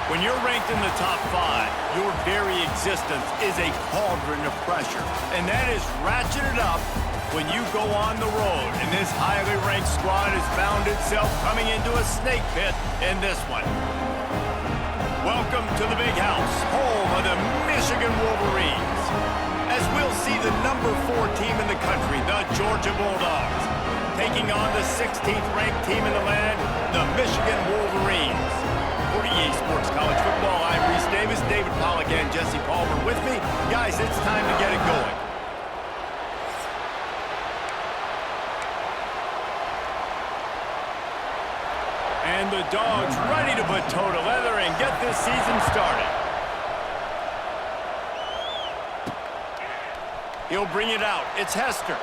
When you're ranked in the top 5, your very existence is a cauldron of pressure. And that is ratcheted up when you go on the road. And this highly ranked squad has found itself coming into a snake pit in this one. Welcome to the Big House, home of the Michigan Wolverines. As we'll see the number 4 team in the country, the Georgia Bulldogs, taking on the 16th ranked team in the land, the Michigan Wolverines. For EA Sports College Football, I'm Reese Davis, David Pollack, and Jesse Palmer with me. Guys, it's time to get it going. And the Dogs ready to put toe to leather and get this season started. He'll bring it out. It's Hester.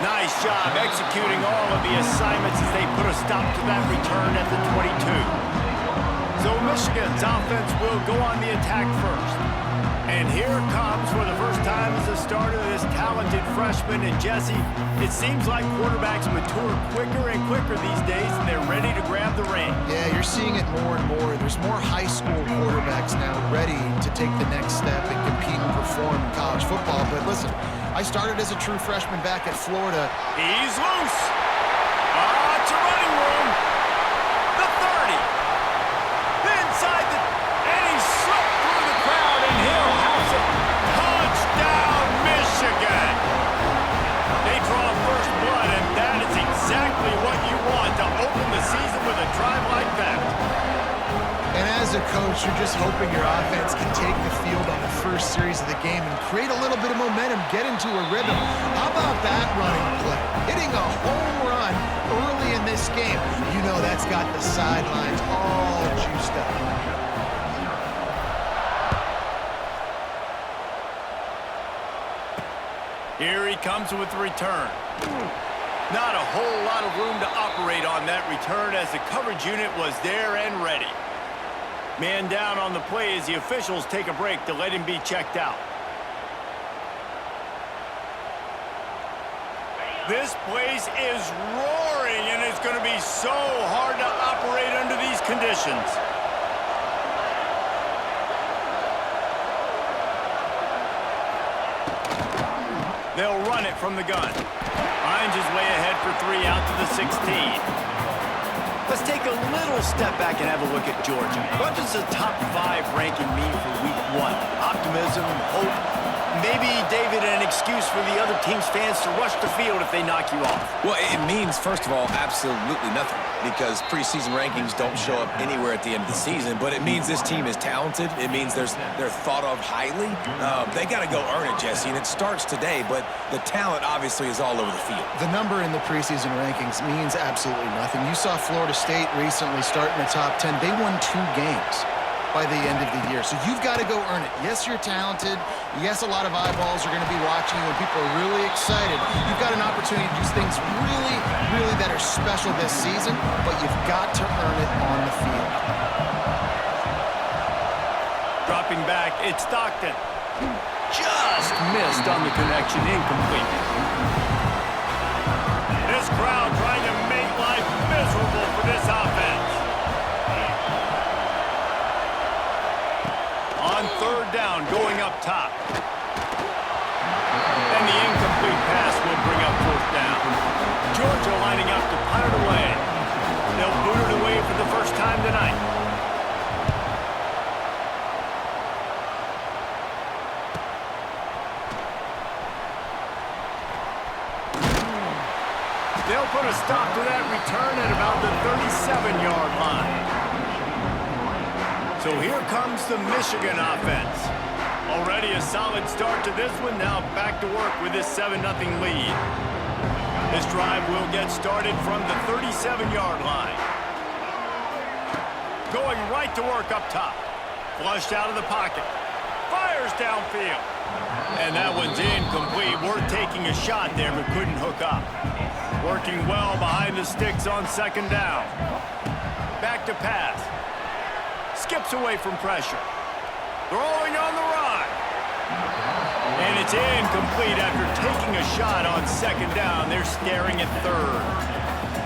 Nice job executing all of the assignments as they put a stop to that return at the 22. So Michigan's offense will go on the attack first. And here comes, for the first time as a starter, this talented freshman. And Jesse, it seems like quarterbacks mature quicker and quicker these days, and they're ready to grab the reins. Yeah, you're seeing it more and more. There's more high school quarterbacks now ready to take the next step and compete and perform in college football. But listen, I started as a true freshman back at Florida. He's loose. It's a running room. The 30. Inside the... And he slipped through the crowd, and he'll house it. Touchdown, Michigan. They draw first blood, and that is exactly what you want to open the season with a drive like that. And as a coach, you're just hoping your offense can take the field on the first series of the game and create a little bit of momentum, get into a rhythm. How about that running play? Hitting a home run early in this game. You know that's got the sidelines all juiced up. Here he comes with the return. Not a whole lot of room to operate on that return as the coverage unit was there and ready. Man down on the play as the officials take a break to let him be checked out. This place is roaring, and it's going to be so hard to operate under these conditions. They'll run it from the gun. Finds his way ahead for 3 out to the 16. Let's take a little step back and have a look at Georgia. What does the top 5 ranking mean for week 1? Optimism, hope, maybe, David, an excuse for the other team's fans to rush the field if they knock you off. Well, it means, first of all, absolutely nothing, because preseason rankings don't show up anywhere at the end of the season, but it means this team is talented. It means they're thought of highly. They got to go earn it, Jesse, and it starts today, but the talent obviously is all over the field. The number in the preseason rankings means absolutely nothing. You saw Florida State recently start in the top 10. They won 2 games by the end of the year. So you've got to go earn it. Yes, you're talented. Yes, a lot of eyeballs are going to be watching you, and people are really excited. You've got an opportunity to do things really, really that are special this season, but you've got to earn it on the field. Dropping back, it's Stockton. Just missed on the connection, incomplete. This crowd trying to make life miserable for this offense. On 3rd down, going up top. And the incomplete pass will bring up 4th down. Georgia lining up to punt it away. They'll boot it away for the first time tonight. They'll put a stop to that return at about the 37-yard line. So here comes the Michigan offense. Already a solid start to this one. Now back to work with this 7-0 lead. This drive will get started from the 37-yard line. Going right to work up top. Flushed out of the pocket. Fires downfield. And that one's incomplete. Worth taking a shot there, but couldn't hook up. Working well behind the sticks on 2nd down. Back to pass. Skips away from pressure. Throwing on the run. And it's incomplete after taking a shot on 2nd down. They're staring at 3rd.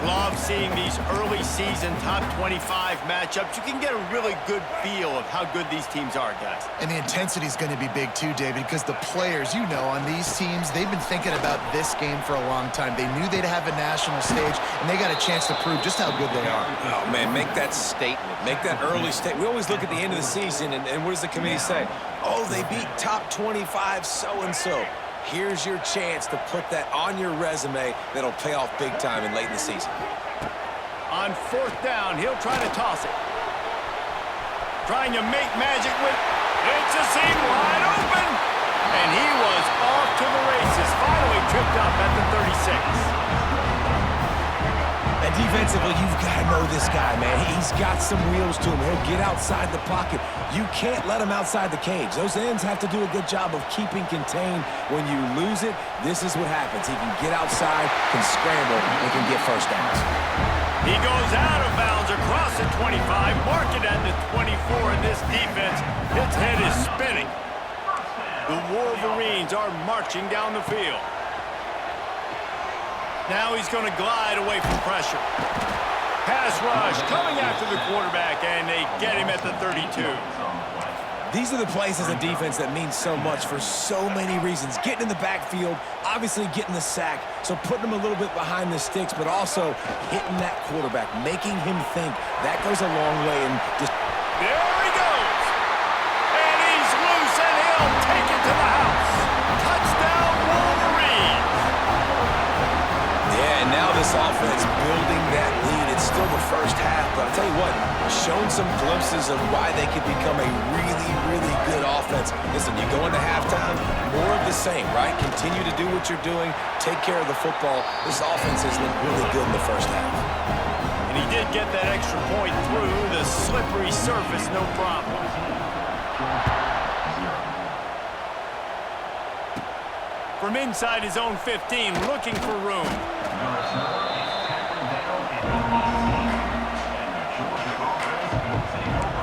Love seeing these early season top 25 matchups. You can get a really good feel of how good these teams are, guys. And the intensity is going to be big too, David, because the players, you know, on these teams, they've been thinking about this game for a long time. They knew they'd have a national stage, and they got a chance to prove just how good they are. Oh, man, make that statement. Make that early statement. We always look at the end of the season, and what does the committee say? Oh, they beat top 25 so-and-so. Here's your chance to put that on your resume that'll pay off big time and late in the season. On 4th down, he'll try to toss it. Trying to make magic with... It's a seam wide open! And he was off to the races. Finally tripped up at the 36. And defensively, you've got to know this guy, man. He's got some wheels to him. He'll get outside the pocket. You can't let him outside the cage. Those ends have to do a good job of keeping contained. When you lose it, this is what happens. He can get outside, can scramble, and can get first downs. He goes out of bounds across the 25, mark it at the 24, and this defense, its head is spinning. The Wolverines are marching down the field. Now he's going to glide away from pressure. Pass rush coming after the quarterback, and they get him at the 32. These are the plays as a defense that mean so much for so many reasons. Getting in the backfield, obviously getting the sack, so putting him a little bit behind the sticks, but also hitting that quarterback, making him think. That goes a long way. And just there he goes! And he's loose, and he'll take it to the house. Touchdown, Wolverines! Yeah, and now this offense building that lead. It's still the first half, but I'll tell you what, shown some glimpses of why they could become a really, really good offense. Listen, you go into halftime, more of the same, right? Continue to do what you're doing, take care of the football. This offense has looked really good in the first half. And he did get that extra point through the slippery surface, no problem. From inside his own 15, looking for room.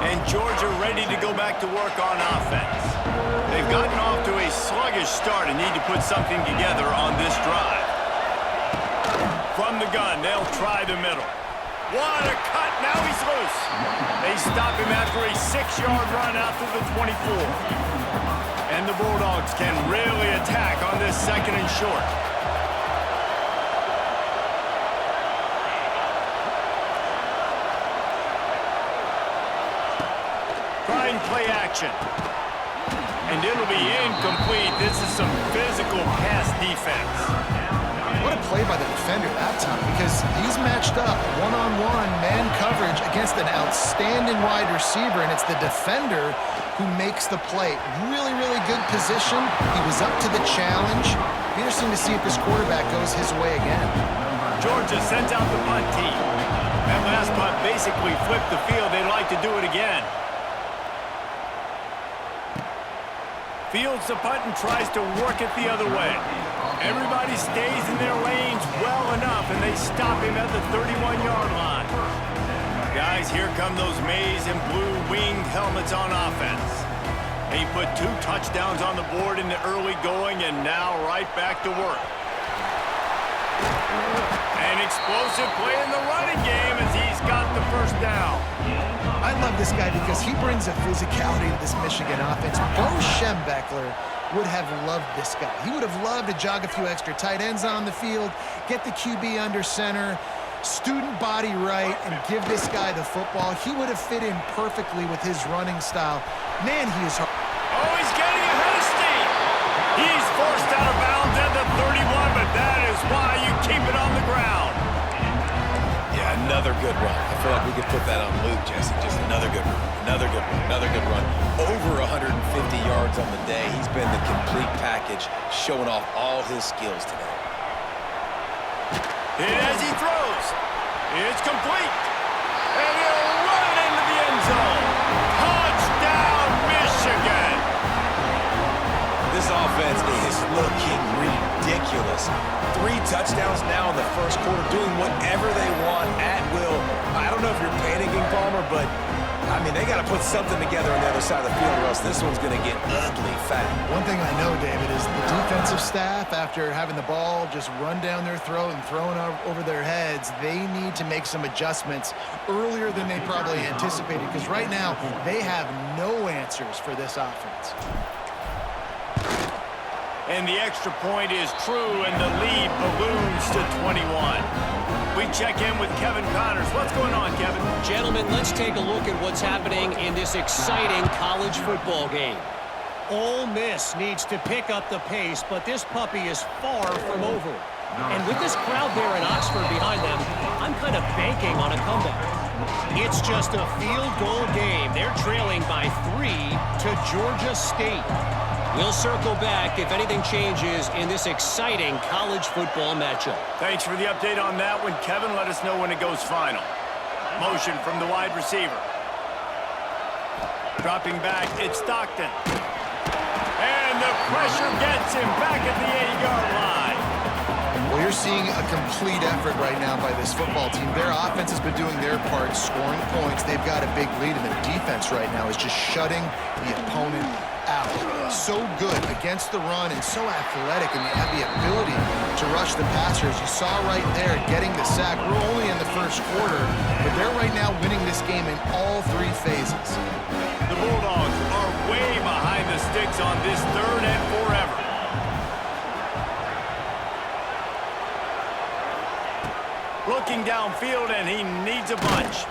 And Georgia ready to go back to work on offense. They've gotten off to a sluggish start and need to put something together on this drive. From the gun, they'll try the middle. What a cut! Now he's loose. They stop him after a 6-yard run out to the 24. And the Bulldogs can really attack on this 2nd and short. Trying play action. And it'll be incomplete. This is some physical pass defense. What a play by the defender that time, because he's matched up one-on-one man coverage against an outstanding wide receiver, and it's the defender who makes the play. Really, really good position. He was up to the challenge. Be interesting to see if this quarterback goes his way again. Georgia sends out the punt team. That last punt basically flipped the field. They'd like to do it again. Fields the punt and tries to work it the other way. Everybody stays in their lanes well enough, and they stop him at the 31-yard line. Guys, here come those maize and blue winged helmets on offense. He put 2 touchdowns on the board in the early going, and now right back to work. An explosive play in the running game as he's got the first down. I love this guy because he brings a physicality to this Michigan offense. Bo Schembechler would have loved this guy. He would have loved to jog a few extra tight ends on the field, get the QB under center, student body right, and give this guy the football. He would have fit in perfectly with his running style. Man, he is hard. Oh, he's getting ahead of steam. He's forced out of bounds at the 31, but that is why you keep it on the ground. Yeah, another good run. I feel like we could put that on loop, Jesse. Just another good run, another good run, another good run. Over 150 yards on the day. He's been the complete package, showing off all his skills today. And as he throws, it's complete. And he'll run into the end zone. Touchdown, Michigan. This offense is looking ridiculous. 3 touchdowns now in the first quarter, doing whatever they want at will. I don't know if you're panicking, Palmer, but I mean, they got to put something together on the other side of the field, or else this one's going to get ugly fast. One thing I know, David, is the defensive staff, after having the ball just run down their throat and thrown over their heads, they need to make some adjustments earlier than they probably anticipated, because right now they have no answers for this offense. And the extra point is true, and the lead balloons to 21. We check in with Kevin Connors. What's going on, Kevin? Gentlemen, let's take a look at what's happening in this exciting college football game. Ole Miss needs to pick up the pace, but this puppy is far from over. And with this crowd there in Oxford behind them, I'm kind of banking on a comeback. It's just a field goal game. They're trailing by 3 to Georgia State. We'll circle back if anything changes in this exciting college football matchup. Thanks for the update on that one, Kevin. Let us know when it goes final. Motion from the wide receiver. Dropping back, it's Stockton. And the pressure gets him back at the 8-yard line. Well, you're seeing a complete effort right now by this football team. Their offense has been doing their part, scoring points. They've got a big lead, and their defense right now is just shutting the opponent out. So good against the run and so athletic, and they have the ability to rush the passers. You saw right there getting the sack. We're only in the first quarter, but they're right now winning this game in all 3 phases. The Bulldogs are way behind the sticks on this 3rd and forever. Looking downfield, and he needs a bunch.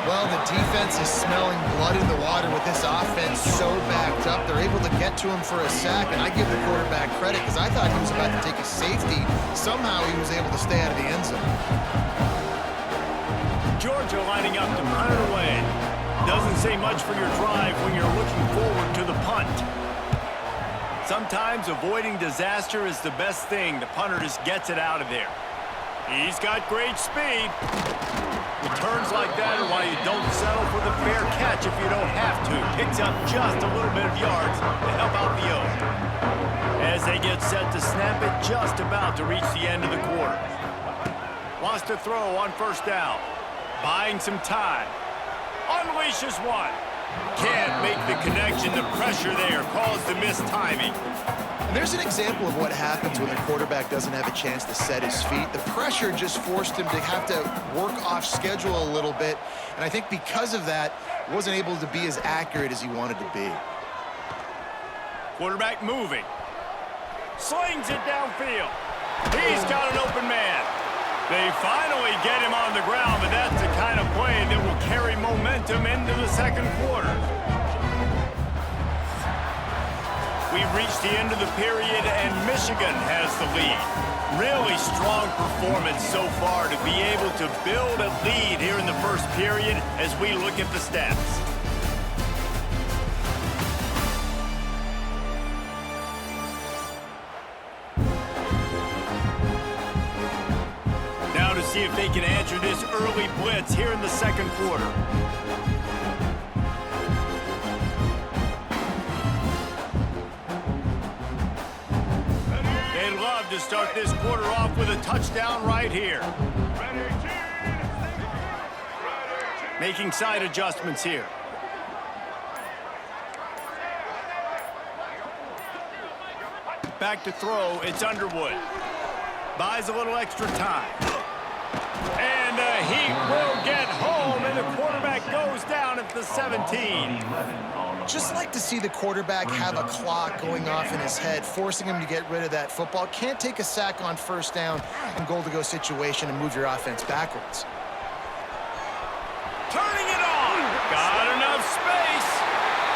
Well, the defense is smelling blood in the water with this offense so backed up. They're able to get to him for a sack, and I give the quarterback credit because I thought he was about to take a safety. Somehow he was able to stay out of the end zone. Georgia lining up to punt it away. Doesn't say much for your drive when you're looking forward to the punt. Sometimes avoiding disaster is the best thing. The punter just gets it out of there. He's got great speed. Returns like that are why you don't settle for the fair catch if you don't have to. Picks up just a little bit of yards to help out the O. As they get set to snap it, just about to reach the end of the quarter. Wants to throw on first down. Buying some time. Unleashes one. Can't make the connection. The pressure there caused the missed timing. And there's an example of what happens when the quarterback doesn't have a chance to set his feet. The pressure just forced him to have to work off schedule a little bit. And I think because of that, wasn't able to be as accurate as he wanted to be. Quarterback moving. Slings it downfield. He's got an open man. They finally get him on the ground, but that's the kind of play that will carry momentum into the second quarter. We've reached the end of the period, and Michigan has the lead. Really strong performance so far to be able to build a lead here in the first period as we look at the stats. Now to see if they can answer this early blitz here in the second quarter. They'd love to start this quarter off with a touchdown right here. Making side adjustments here. Back to throw, it's Underwood. Buys a little extra time. And he will get home, and the quarterback goes down at the 17. Just like to see the quarterback have a clock going off in his head, forcing him to get rid of that football. Can't take a sack on first down and goal-to-go situation and move your offense backwards. Turning it on. Got enough space.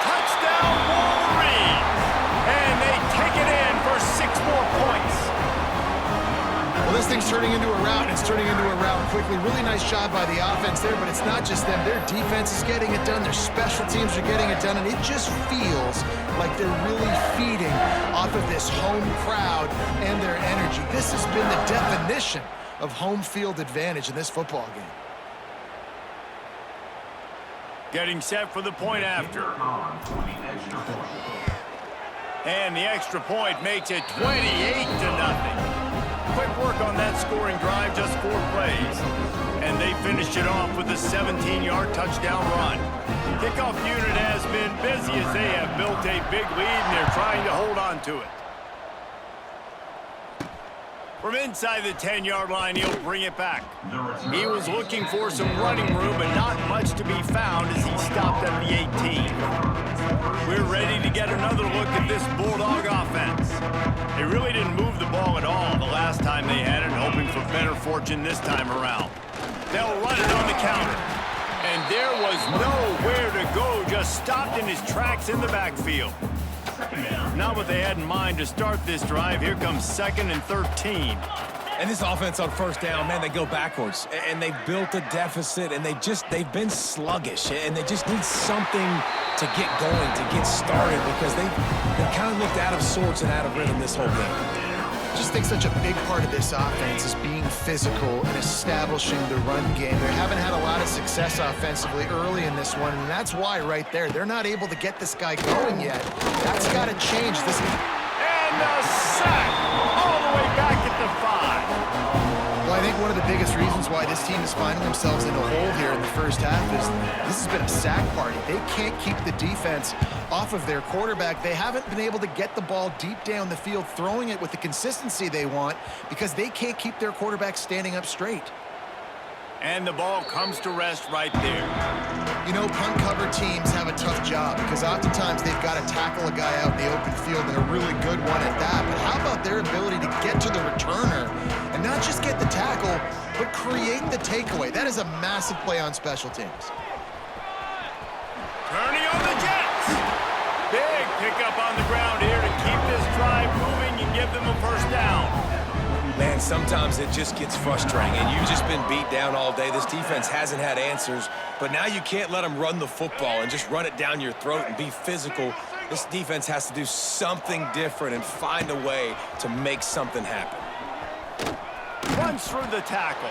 Touchdown Wolverines. And they take it in for 6 more points. Well, this thing's turning into a rout, and it's turning into a rout quickly. Really nice job by the offense there, but it's not just them. Their defense is getting it done. Their special teams are getting it done, and it just feels like they're really feeding off of this home crowd and their energy. This has been the definition of home field advantage in this football game. Getting set for the point after. And the extra point makes it 28-0. Quick work on that scoring drive, just 4 plays. And they finished it off with a 17-yard touchdown run. Kickoff unit has been busy as they have built a big lead, and they're trying to hold on to it. From inside the 10-yard line, he'll bring it back. He was looking for some running room, but not much to be found as he stopped at the 18. We're ready to get another look at this Bulldog offense. They really didn't move the ball at all the last time they had it, hoping for better fortune this time around. They'll run it on the counter. And there was nowhere to go, just stopped in his tracks in the backfield. Not what they had in mind to start this drive. Here comes 2nd and 13. And this offense on first down, man, they go backwards. And they've built a deficit, and they've been sluggish. And they just need something to get going, to get started, because they kind of looked out of sorts and out of rhythm this whole game. I just think such a big part of this offense is being physical and establishing the run game. They haven't had a lot of success offensively early in this one, and that's why right there, they're not able to get this guy going yet. That's got to change. And a sack all the way back at the 5. Well, I think one of the biggest reasons why this team is finding themselves in a hole here in the first half is this has been a sack party. They can't keep the defense off of their quarterback. They haven't been able to get the ball deep down the field, throwing it with the consistency they want because they can't keep their quarterback standing up straight. And the ball comes to rest right there. You know, punt cover teams have a tough job because oftentimes they've got to tackle a guy out in the open field, and a really good one at that. But how about their ability to get to the returner and not just get the tackle, but create the takeaway? That is a massive play on special teams. Turning on the Jets. Big pickup on the ground here to keep this drive moving and give them a first down. Man, sometimes it just gets frustrating, and you've just been beat down all day. This defense hasn't had answers, but now you can't let them run the football and just run it down your throat and be physical. This defense has to do something different and find a way to make something happen. Runs through the tackle.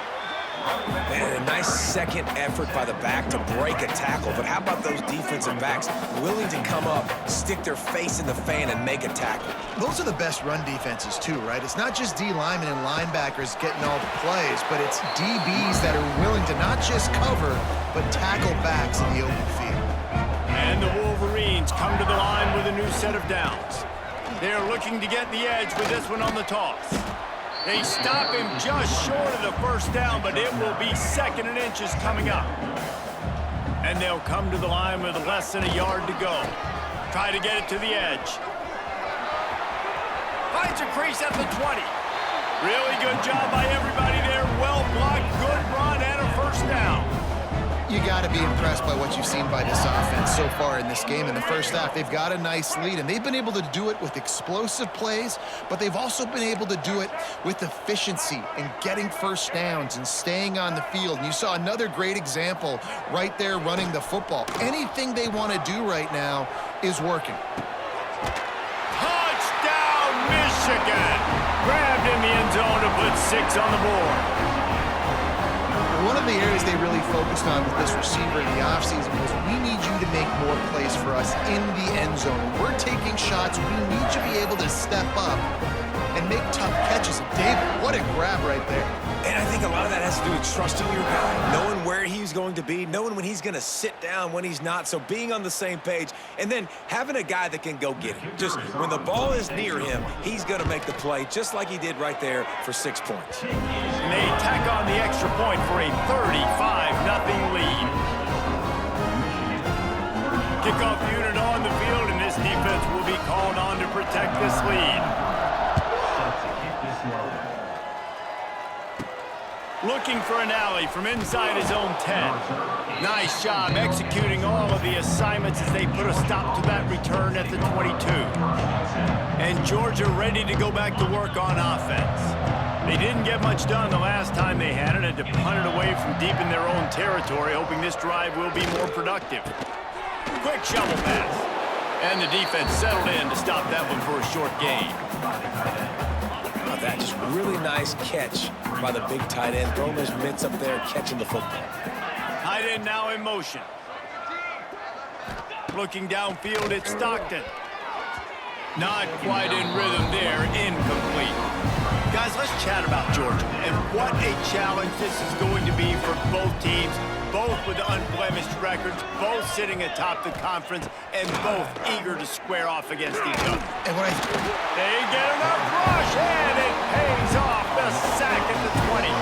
Man, a nice second effort by the back to break a tackle, but how about those defensive backs willing to come up, stick their face in the fan, and make a tackle? Those are the best run defenses too, right? It's not just D linemen and linebackers getting all the plays, but it's DBs that are willing to not just cover, but tackle backs in the open field. And the Wolverines come to the line with a new set of downs. They're looking to get the edge with this one on the toss. They stop him just short of the first down, but it will be 2nd and inches coming up. And they'll come to the line with less than a yard to go. Try to get it to the edge. Finds a crease at the 20. Really good job by everybody there. Well blocked, good run, and a first down. You got to be impressed by what you've seen by this offense so far in this game. In the first half, they've got a nice lead, and they've been able to do it with explosive plays, but they've also been able to do it with efficiency and getting first downs and staying on the field. And you saw another great example right there running the football. Anything they want to do right now is working. Touchdown, Michigan! Grabbed in the end zone to put 6 on the board. One of the areas they really focused on with this receiver in the offseason was we need you to make more plays for us in the end zone. We're taking shots. We need you to be able to step up and make tough catches. David, what a grab right there. And I think a lot of that has to do with trusting your guy, knowing where he's going to be, knowing when he's going to sit down, when he's not, so being on the same page, and then having a guy that can go get it. Just when the ball is near him, he's going to make the play, just like he did right there for 6 points. And they tack on the extra point for a 35-0 lead. Kickoff unit on the field, and this defense will be called on to protect this lead. Looking for an alley from inside his own 10. Nice job executing all of the assignments as they put a stop to that return at the 22. And Georgia ready to go back to work on offense. They didn't get much done the last time they had it, and to punt it away from deep in their own territory, hoping this drive will be more productive. Quick shovel pass. And the defense settled in to stop that one for a short gain. That just really nice catch by the big tight end, throwing those mitts up there, catching the football. Tight end now in motion. Looking downfield, it's Stockton. Not quite in rhythm there, incomplete. Guys, let's chat about Georgia and what a challenge this is going to be for both teams, both with unblemished records, both sitting atop the conference, and both eager to square off against each other. And They get enough rush, and it pays off. The sack at the 20.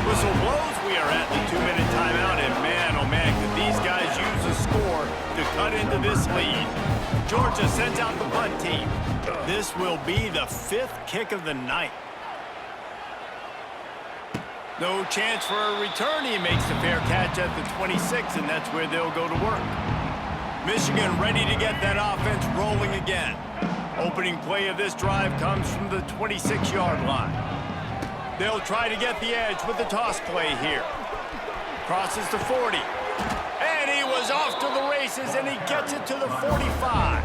Whistle blows. We are at the 2-minute timeout, and man, oh man, could these guys use a score to cut into this lead. Georgia sends out the punt team. This will be the 5th kick of the night. No chance for a return. He makes the fair catch at the 26, and that's where they'll go to work. Michigan ready to get that offense rolling again. Opening play of this drive comes from the 26-yard line. They'll try to get the edge with the toss play here. Crosses the 40. And he was off to the races, and he gets it to the 45.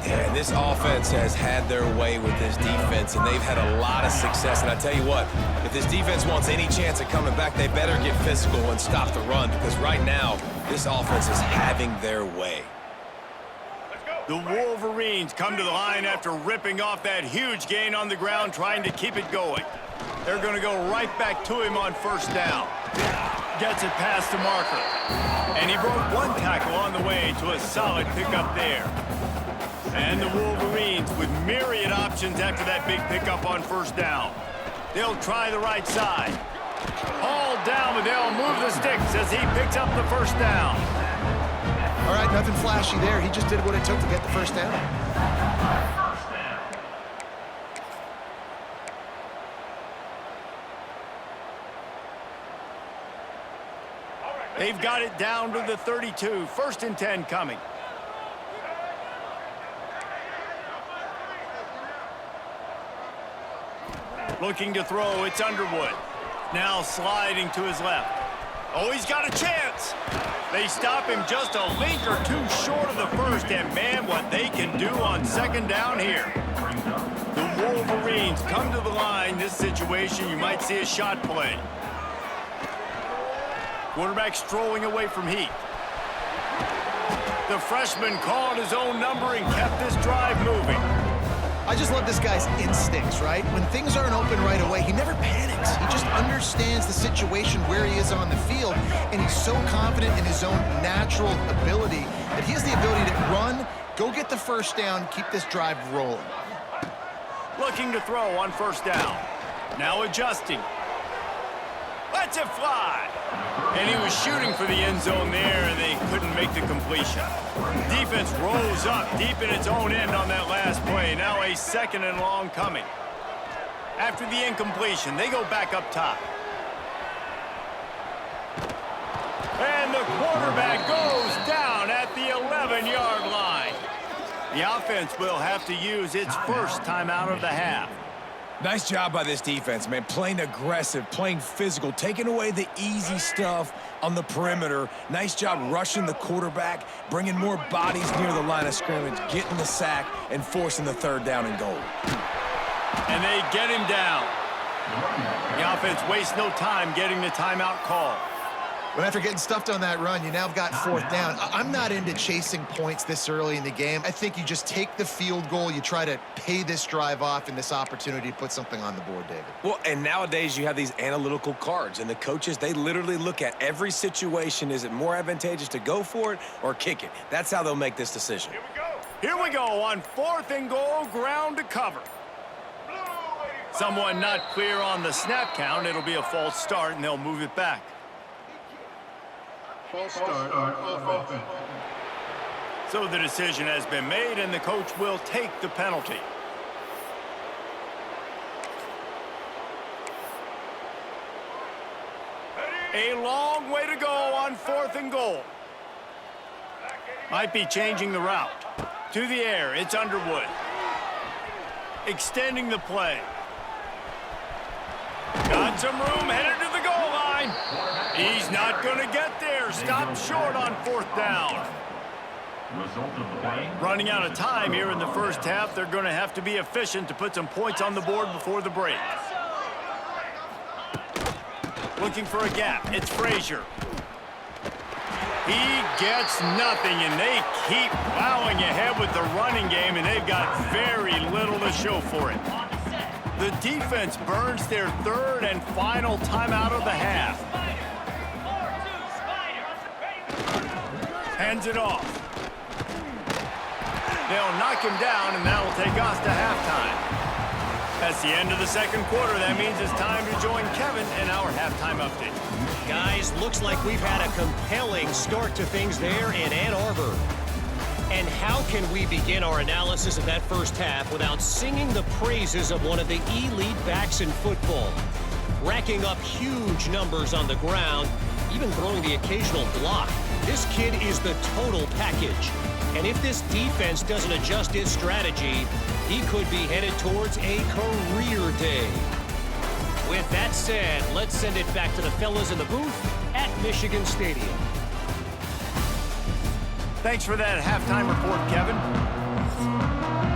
Yeah, this offense has had their way with this defense, and they've had a lot of success. And I tell you what, if this defense wants any chance of coming back, they better get physical and stop the run, because right now, this offense is having their way. The Wolverines come to the line after ripping off that huge gain on the ground, trying to keep it going. They're going to go right back to him on first down. Gets it past the marker. And he broke one tackle on the way to a solid pickup there. And the Wolverines with myriad options after that big pickup on first down. They'll try the right side. Hauled down, but they'll move the sticks as he picks up the first down. all right, nothing flashy there. He just did what it took to get the first down. They've got it down to the 32. 1st and 10 coming. Looking to throw, it's Underwood. Now sliding to his left. Oh, he's got a chance. They stop him just a link or two short of the first, and man, what they can do on 2nd down here. The Wolverines come to the line. This situation, you might see a shot play. Quarterback strolling away from heat. The freshman called his own number and kept this drive moving. I just love this guy's instincts, right? When things aren't open right away, he never panics. He just understands the situation where he is on the field, and he's so confident in his own natural ability that he has the ability to run, go get the first down, keep this drive rolling. Looking to throw on first down. Now adjusting. Lets it fly. And he was shooting for the end zone there, and they couldn't make the completion. Defense rose up deep in its own end on that last play. Now a 2nd and long coming. After the incompletion, they go back up top. And the quarterback goes down at the 11-yard line. The offense will have to use its first timeout of the half. Nice job by this defense, man. Playing aggressive, playing physical, taking away the easy stuff on the perimeter. Nice job rushing the quarterback, bringing more bodies near the line of scrimmage, getting the sack, and forcing the 3rd down and goal. And they get him down. The offense wastes no time getting the timeout call. But after getting stuffed on that run, you now got 4th down. I'm not into chasing points this early in the game. I think you just take the field goal, you try to pay this drive off and this opportunity to put something on the board, David. Well, and nowadays you have these analytical cards, and the coaches, they literally look at every situation. Is it more advantageous to go for it or kick it? That's how they'll make this decision. Here we go on 4th and goal, ground to cover. Someone not clear on the snap count. It'll be a false start, and they'll move it back. False start on offense. So the decision has been made, and the coach will take the penalty. A long way to go on 4th and goal. Might be changing the route. To the air, it's Underwood. Extending the play. Got some room, headed to the goal line. He's not going to get there. Stopped short on 4th down. Running out of time here in the first half. They're going to have to be efficient to put some points on the board before the break. Looking for a gap. It's Frazier. He gets nothing, and they keep plowing ahead with the running game, and they've got very little to show for it. The defense burns their third and final timeout of the half. Hands it off. They'll knock him down, and that'll take us to halftime. That's the end of the second quarter. That means it's time to join Kevin in our halftime update. Guys, looks like we've had a compelling start to things there in Ann Arbor. And how can we begin our analysis of that first half without singing the praises of one of the elite backs in football? Racking up huge numbers on the ground, even throwing the occasional block. This kid is the total package. And if this defense doesn't adjust its strategy, he could be headed towards a career day. With that said, let's send it back to the fellas in the booth at Michigan Stadium. Thanks for that halftime report, Kevin.